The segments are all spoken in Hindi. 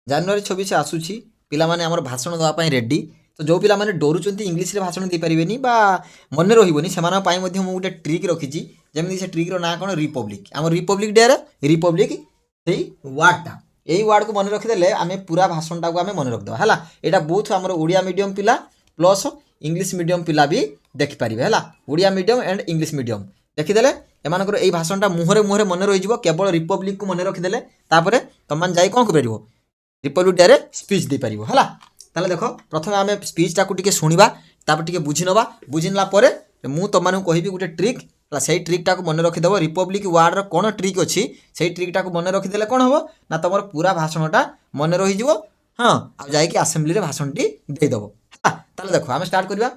ଜାନୁଆରୀ 26 ଆସୁଛି, ପିଲାମାନେ ଆମର ଭାଷଣ ଦେବା ପାଇଁ ରେଡ଼ି। ତ ଯେଉଁ ପିଲାମାନେ ଡରୁଛନ୍ତି ଇଂଲିଶରେ ଭାଷଣ ଦେଇପାରିବେନି ବା ମନେ ରହିବନି, ସେମାନଙ୍କ ପାଇଁ ମଧ୍ୟ ମୁଁ ଗୋଟେ ଟ୍ରିକ୍ ରଖିଛି। ଯେମିତି ସେ ଟ୍ରିକ୍ର ନାଁ କ'ଣ, ରିପବ୍ଲିକ୍। ଆମ ରିପବ୍ଲିକ୍ ଡେରେ ରିପବ୍ଲିକ୍ ସେଇ ୱାର୍ଡ଼ଟା, ଏଇ ୱାର୍ଡ଼କୁ ମନେ ରଖିଦେଲେ ଆମେ ପୁରା ଭାଷଣଟାକୁ ଆମେ ମନେ ରଖିଦେବା ହେଲା। ଏଇଟା ବହୁତ ଆମର ଓଡ଼ିଆ ମିଡ଼ିୟମ୍ ପିଲା ପ୍ଲସ୍ ଇଂଲିଶ ମିଡ଼ିୟମ୍ ପିଲା ବି ଦେଖିପାରିବେ ହେଲା। Odia medium and English medium ଦେଖିଦେଲେ ଏମାନଙ୍କର ଏଇ ଭାଷଣଟା ମୁହଁରେ ମୁହଁରେ ମନେ ରହିଯିବ। କେବଳ ରିପବ୍ଲିକ୍କୁ ମନେ ରଖିଦେଲେ ତାପରେ ତୁମମାନେ ଯାଇ କ'ଣ କରିପାରିବ, ରିପବ୍ଲିକ୍ ଡେରେ ସ୍ପିଚ୍ ଦେଇପାରିବ ହେଲା। ତାହେଲେ ଦେଖ, ପ୍ରଥମେ ଆମେ ସ୍ପିଚ୍ଟାକୁ ଟିକେ ଶୁଣିବା, ତାପରେ ଟିକେ ବୁଝିନେବା। ବୁଝିନେଲା ପରେ ମୁଁ ତୁମମାନଙ୍କୁ କହିବି ଗୋଟେ ଟ୍ରିକ୍ ହେଲା। ସେଇ ଟ୍ରିକ୍ଟାକୁ ମନେ ରଖିଦେବ। ରିପବ୍ଲିକ୍ ୱାର୍ଡ଼ର କ'ଣ ଟ୍ରିକ୍ ଅଛି, ସେଇ ଟ୍ରିକ୍ଟାକୁ ମନେ ରଖିଦେଲେ କ'ଣ ହେବ ନା ତୁମର ପୁରା ଭାଷଣଟା ମନେ ରହିଯିବ। ହଁ, ଆଉ ଯାଇକି ଆସେମ୍ବ୍ଲିରେ ଭାଷଣଟି ଦେଇଦେବ ହେଲା। ତାହେଲେ ଦେଖ, ଆମେ ଷ୍ଟାର୍ଟ କରିବା।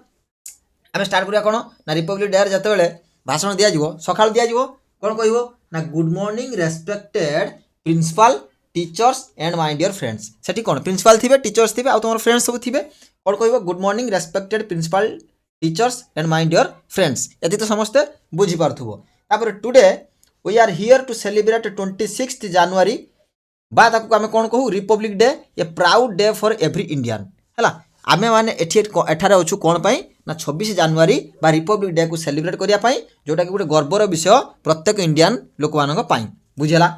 କ'ଣ ନା, ରିପବ୍ଲିକ୍ ଡେରେ ଯେତେବେଳେ ଭାଷଣ ଦିଆଯିବ, ସକାଳୁ ଦିଆଯିବ, କ'ଣ କହିବ ନା, good morning respected principal, teachers and my dear friends. सेठी कौन प्रिंसिपल थिबे, टीचर्स थिबे, आ तुम फ्रेंड्स सब थिबे। कौन कहबो, good morning respected principal, teachers and my dear friends. एति तो समस्ते बुझी पारथुबो। तापर today we are here to celebrate 26 January, बा ताकू आमे कोन कहू, republic day, a proud day for every Indian हैला। आमे माने एठारे अछु कोन पई ना 26 जनवरी बा रिपब्लिक डे को सेलिब्रेट करिया पई, जोटा कि गोटे गर्वर विषय प्रत्येक इंडियन लोक मानक पई, बुझिला।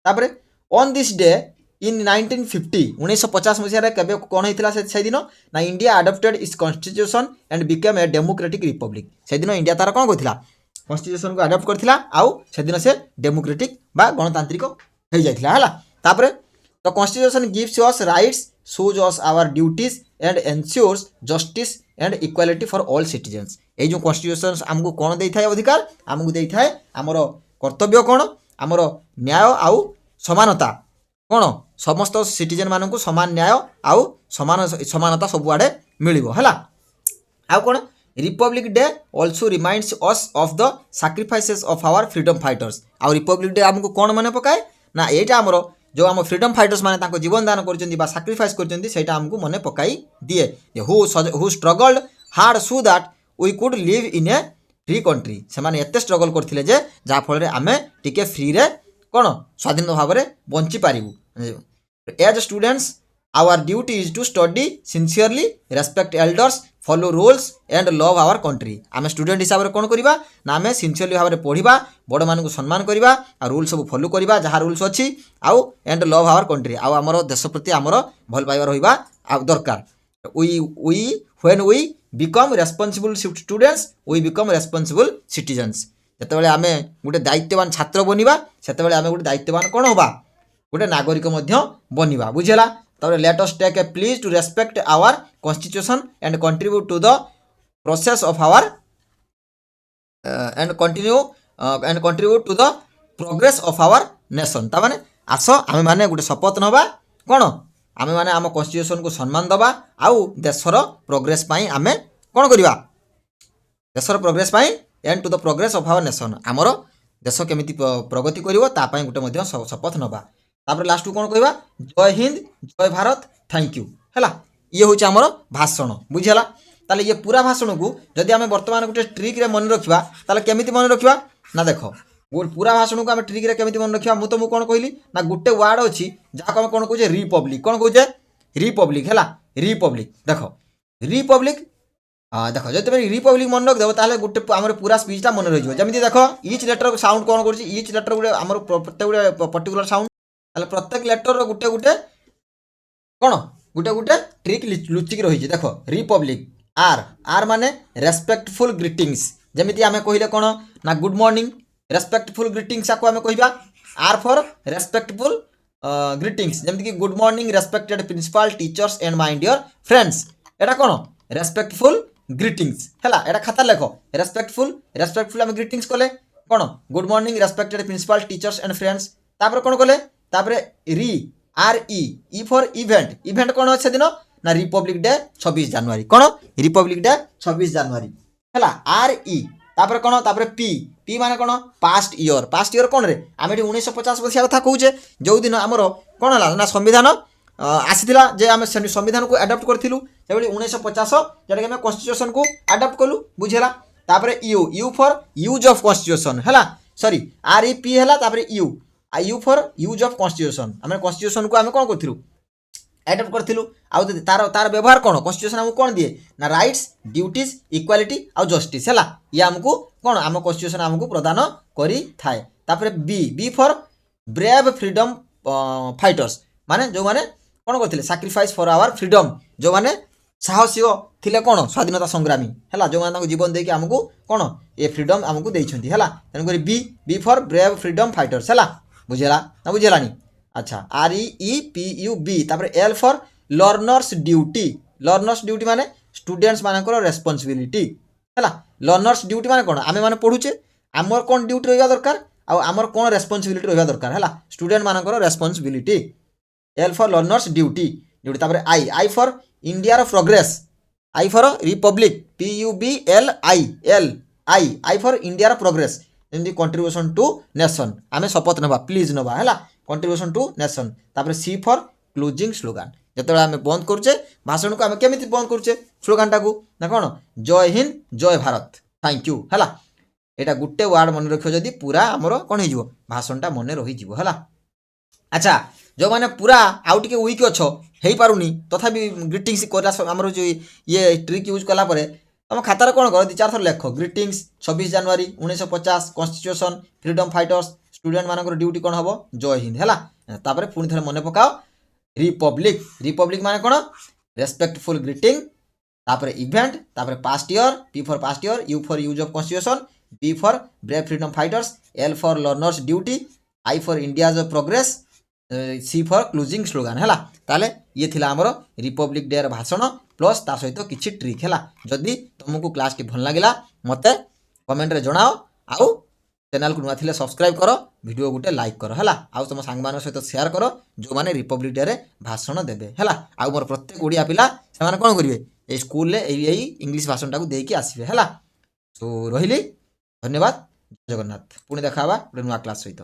तापर ऑन दिस डे इन 1950 1950 मसीह केबे कौन होता से दिन ना, India adopted it's constitution and became a democratic Republic. से दिन इंडिया तार कौन करथिला, कॉन्स्टिट्यूशन को अडॉप्ट करथिला, आउ से दिन से डेमोक्रेटिक बा गणतांत्रिक हो जाइथिला हैला। तापर the constitution gives us rights, shows us our duties and ensures justice and equality for all citizens. ये जो कॉन्स्टिट्यूशन आमको कौन देता है अधिकार, आमको देता है आमर कर्तव्य कौन, आमर न्याय आउ समानता कौन, समस्त सिटीजन मानक समान न्याय आउ समानता सबुआड़े मिलिबो हैला। आउ कौन, republic day also reminds us of the sacrifices of our freedom fighters. आउ रिपब्लिक डे आमको कौन मन पकाए ना, एटा आमर जो आम फ्रीडम फाइटर्स माने तांको जीवन दान करचंदी बा सैक्रिफाइस करचंदी, सेटा आमको मन पकाई दिए। Who struggled hard so that we could live in a free country. से माने एते स्ट्रगल करथिले जे जा फल रे आमे टिके फ्री रे कौन स्वाधीन भाव में बंची पारिबु। As students our duty is to study sincerely, respect elders, follow rules and love our country. आम स्टूडेंट हिसाब से कौन करवा ना, आम सिंसियरली भाव में पढ़ा, बड़ मान सम्मान करवा, आ रूल सब फॉलो करवा जहाँ रूल्स अच्छी, आउ एंड लव आवर कंट्री, आउ आमर देश प्रति आमर भल पाइबा रहिबा दरकार। When we become responsible students we become responsible citizens. जितेबाला आम गोटे दायित्ववान छात्र बनवा, से आम गोटे दायित्ववान कौन होगा, गोटे नागरिक बनवा, बुझेगा। तब let us take a pledge to respect our constitution and contribute to the process of our and contribute to the progress of our nation. ताने आस आम मैंने गोटे शपथ नवा कौन, आम मैंने आम कॉन्स्टिट्यूशन को सम्मान दबा, आउ देशर प्रोग्रेस आम कौन करवा, देशर progress and to the progress of our nation, आमर देश केमिति प्रगति करिवो तापाई गोटे शपथ नवा। तापर लास्ट कौन कहवा, जय हिंद, जय भारत, थैंक यू हैला। ये हूँ आमर भाषण, बुझेगा। ताले ये पूरा भाषण को जदि आम बर्तमान गोटे ट्रिक रे मन रखा, ताले केमिति मन रखा ना, देख पूरा भाषण को आम ट्रिक रे केमिति मन रखा, मु तुमको कौन कहली ना, गोटे वर्ड अच्छी जहाँ आम कौन कहे, रिपब्लिक, कौन कहे रिपब्लिक हैला। रिपब्लिक देख, रिपब्लिक देख जो तुम रिपब्लिक मन रखिदेव ताले गोटे आम पूरा स्पीचटा मन रही है। जमी देख इच लेटर साउंड कौन कर, इच लेटर गोटे आम प्रत्येक गोटे पर्टिकुलर साउंड, ताले प्रत्येक लेटर गोटे गोटे कौन गोटे गोटे ट्रिक लुचिक रही है। देख रिपब्लिक आर, आर माने रेस्पेक्टफुल ग्रीटिंग्स, जमी आम कहले कौन ना, गुड मॉर्निंग रेस्पेक्टफुल ग्रीटिंग्स आपको आम कहवा, आर फॉर रेस्पेक्टफुल ग्रीटिंग्स, जमी कि good morning respected principal, teachers and my dear friends. एटा कौन रेस्पेक्टफुल ग्रीटिंग्स हैला, एटा खाता लेख रेस्पेक्टफुल आम ग्रीटिंग्स कले कौन, good morning respected principal, teachers and friends. तापर कौन कले, तापर री R E for event, event कौन अच्छे दिन ना, रिपब्लिक डे 26 जनवरी, कौन रिपब्लिक डे 26 जनवरी हैला। आर ई तापर कौन, तापर पी, पी माने कौन पास्ट ईयर, पास्ट ईयर कौन रे आम ये 1950 मसीहा कथा कहे, जो दिन आमर कौन है ना संविधान आसीला, जे आम संविधान को आडप्ट करूँ से 1950 जोटा कि कॉन्स्टिट्यूशन को आडप्ट कलु, बुझेगा। तापर you, you for use of constitution हैला, सॉरी आर ई पी हैला, तापर you, you for use of constitution, आम कॉन्स्टिट्यूशन को आम कौन करूँ ଆଡପ୍ଟ କରିଥିଲୁ। ଆଉ ତାର ବ୍ୟବହାର କ'ଣ, କନଷ୍ଟିଟ୍ୟୁସନ୍ ଆମକୁ କ'ଣ ଦିଏ ନା ରାଇଟ୍ସ, ଡ୍ୟୁଟିଜ୍, ଇକ୍ୱାଲିଟି ଆଉ ଜଷ୍ଟିସ୍ ହେଲା। ଇଏ ଆମକୁ କ'ଣ ଆମ କନଷ୍ଟିଟ୍ୟୁସନ୍ ଆମକୁ ପ୍ରଦାନ କରିଥାଏ। ତାପରେ ବି ଫର୍ ବ୍ରେଭ୍ ଫ୍ରିଡମ୍ ଫାଇଟର୍ସ, ମାନେ ଯେଉଁମାନେ କ'ଣ କରିଥିଲେ ସାକ୍ରିଫାଇସ୍ ଫର୍ ଆୱାର ଫ୍ରିଡମ୍, ଯେଉଁମାନେ ସାହସିକ ଥିଲେ କ'ଣ ସ୍ୱାଧୀନତା ସଂଗ୍ରାମୀ ହେଲା, ଯେଉଁମାନେ ତାଙ୍କ ଜୀବନ ଦେଇକି ଆମକୁ କ'ଣ ଏ ଫ୍ରିଡମ୍ ଆମକୁ ଦେଇଛନ୍ତି ହେଲା। ତେଣୁକରି ବି ଫର୍ ବ୍ରେଭ୍ ଫ୍ରିଡମ୍ ଫାଇଟର୍ସ ହେଲା। ବୁଝିଲା ନା ବୁଝିଲାନି? আচ্ছা REPUB তারপরে এল ফর লর্নর্স ডিউটি। লর্নর্স ডিউটি মানে স্টুডেন্টস মানଙ୍କର রেসপন্সিবিলিটি ହେଲା। লর্নর্স ডিউটি মানে কোণ, আমি মানে পড়ুছে আমার কোণ ডিউটি রহবা দরকার আর আমার কোণ রেসপন্সিবিলিটি রহবা দরকার ହେଲା। স্টুডেন্ট মানଙ୍କର responsibility. L for learners duty duty. তারপরে আই ফর ইন্ডিয়ার progress. I for republic PUBLI L I for ইন্ডিয়ার প্রোগ্রেস, যেমনি কন্ট্রিব্ୟୁସନ୍ টু নেশন, আমি শপথ নেবা প্লিজ নেবা ହେଲା, কন্ট্রিব্ୟୁସନ୍ টু নেশন। তারপরে সি ফর ক্লোজিং স্লোগান, যেতবে আমি বন্ধ করছে ভাষণকে আমি কেমিতি বন্ধ করছে স্লোগানটাকে না কোণ জয় হিন্দ জয় ভারত থ্যাংক ইউ ହେଲା। এটা গোটে ওয়ার্ড মনে রক্ষ যদি পুরা আমার কোণ হয়ে ভাষণটা মনে রহিযোগ ହେଲା। আচ্ছা যে পুরা আউ টিকে উইক অছ হয়ে পারুনি তথাপি গ্রিটিংস করা আমার যে ইয়ে ট্রিক ইউজ কলাপরে तुम खातार कौन कर 2-4 थर लेख ग्रीटिंग्स 26 जनवरी 1950 कन्स्टिट्यूशन फ्रीडम फाइटर्स स्टूडेंट मान ड्यूटी कौन हम जय हिंद है। तापर पुणी थे मन पकाओ रिपब्लिक। रिपब्लिक मान कौन रेस्पेक्टफुल ग्रीटिंग। तापर इवेंट, तापर past year P for past year, U for use of constitution, B for brave freedom fighters, L for learners duty, I for India's progress, C for closing slogan है। ताले ये थिला हमरो रिपब्लिक डे भाषण प्लस ता सहित किछि ट्रिक है। जदि तुमको क्लास टी भल लगिला मते कमेंट रे जणाओ, आउ चैनल को नुआ थिले सब्सक्राइब करो, वीडियो गुटे लाइक करो है। आउ तुम सांग मान सहित शेयर करो जो माने रिपब्लिक डे रे भाषण देबे है। आउ मोर प्रत्येक ओडिया पिला से माने कोन करिवे ए स्कूल रे एई इंग्लिश भाषण टाको देकी आसीबे है। सो रहिली, धन्यवाद, जय जगन्नाथ। पुणी देखाबा नुआ क्लास सहित।